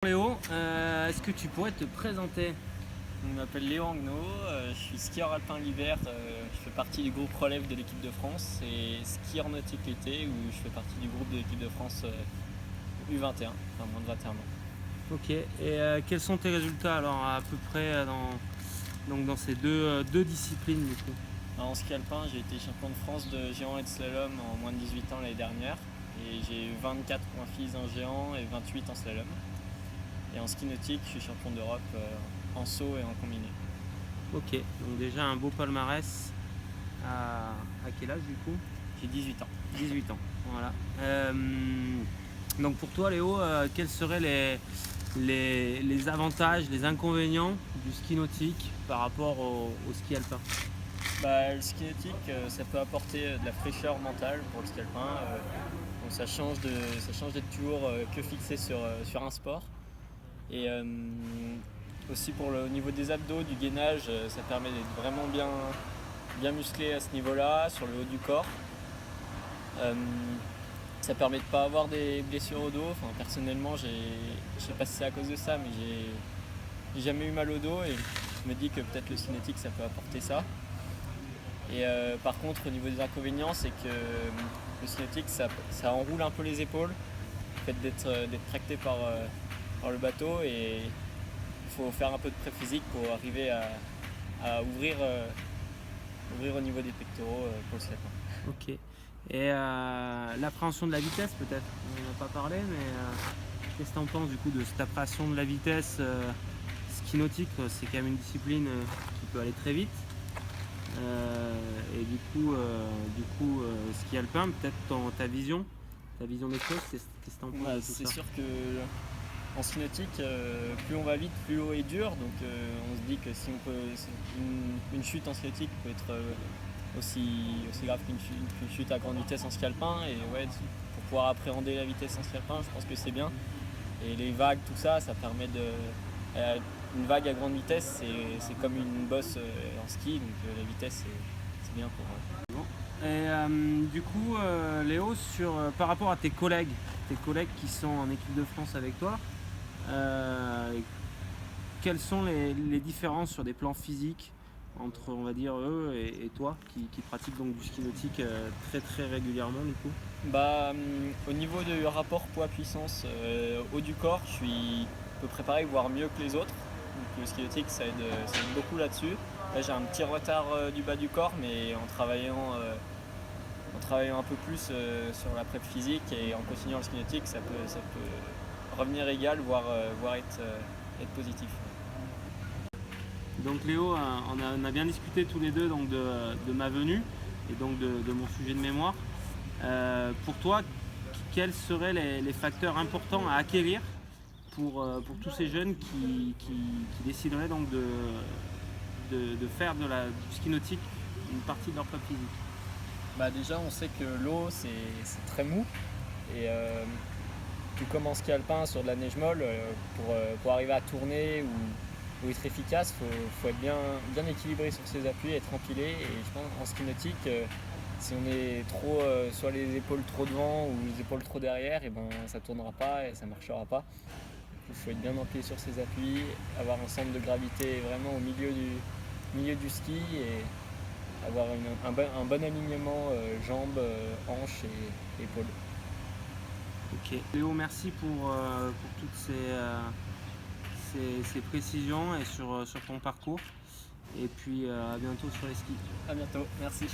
Léo, est-ce que tu pourrais te présenter? Je m'appelle Léo Angno, je suis skieur alpin l'hiver, je fais partie du groupe relève de l'équipe de France et skieur nautique l'été où je fais partie du groupe de l'équipe de France U21, enfin moins de 21 ans. Ok, et quels sont tes résultats alors à peu près dans ces deux disciplines du coup? Alors, en ski alpin, j'ai été champion de France de géant et de slalom en moins de 18 ans l'année dernière et j'ai eu 24 points FIS en géant et 28 en slalom. Et en ski nautique, je suis champion d'Europe en saut et en combiné. Ok, donc déjà un beau palmarès. À quel âge du coup? J'ai 18 ans. 18 ans, voilà. Donc pour toi Léo, quels seraient les avantages, les inconvénients du ski nautique par rapport au ski alpin? Le ski nautique, ça peut apporter de la fraîcheur mentale pour le ski alpin. Donc ça change d'être toujours que fixé sur un sport. Et aussi au niveau des abdos, du gainage, ça permet d'être vraiment bien musclé à ce niveau-là, sur le haut du corps. Ça permet de ne pas avoir des blessures au dos. Enfin, personnellement, je sais pas si c'est à cause de ça, mais j'ai jamais eu mal au dos et je me dis que peut-être le ski nautique ça peut apporter ça. Et par contre, au niveau des inconvénients, c'est que le ski nautique ça enroule un peu les épaules, le fait d'être tracté par le bateau, et il faut faire un peu de pré-physique pour arriver à ouvrir au niveau des pectoraux pour le ski alpin. Ok. Et l'appréhension de la vitesse peut-être, on n'en a pas parlé, mais qu'est-ce que tu en penses du coup de cette appréhension de la vitesse? Ski nautique, c'est quand même une discipline qui peut aller très vite. Et du coup, ski alpin, peut-être ta vision des choses, qu'est-ce que tu en penses de tout C'est ça? sûr que en ski nautique, plus on va vite, plus l'eau est dure. Donc on se dit que si une chute en ski nautique peut être aussi grave qu'une chute à grande vitesse en ski alpin. Et ouais, pour pouvoir appréhender la vitesse en ski alpin, je pense que c'est bien. Et les vagues, tout ça, ça permet une vague à grande vitesse, c'est comme une bosse en ski, donc la vitesse, c'est bien pour. Et du coup, Léo, par rapport à tes collègues qui sont en équipe de France avec toi, euh, quelles sont les différences sur des plans physiques entre, on va dire, eux et toi qui pratiques donc du ski nautique très très régulièrement du coup? Au niveau du rapport poids-puissance haut du corps, je suis à peu près pareil, voire mieux que les autres. Donc le ski nautique, ça aide beaucoup là-dessus. Là, j'ai un petit retard du bas du corps, mais en travaillant un peu plus sur la prep physique et en continuant le ski nautique, ça peut revenir égal, voire être positif. Donc Léo, on a bien discuté tous les deux donc, de ma venue et donc de mon sujet de mémoire. Pour toi, quels seraient les facteurs importants à acquérir pour tous ces jeunes qui décideraient donc de faire du ski nautique une partie de leur prep physique? Déjà, on sait que l'eau, c'est très mou. Et tout comme en ski alpin sur de la neige molle, pour arriver à tourner ou être efficace, faut être bien équilibré sur ses appuis, être empilé. Et je pense en ski nautique, si on est trop soit les épaules trop devant ou les épaules trop derrière, et ben ça tournera pas et ça marchera pas. Il faut être bien empilé sur ses appuis, avoir un centre de gravité vraiment au milieu du ski et avoir un bon alignement jambes, hanches et épaules. Ok. Léo, merci pour toutes ces précisions et sur ton parcours. Et puis à bientôt sur les skis. À bientôt, merci.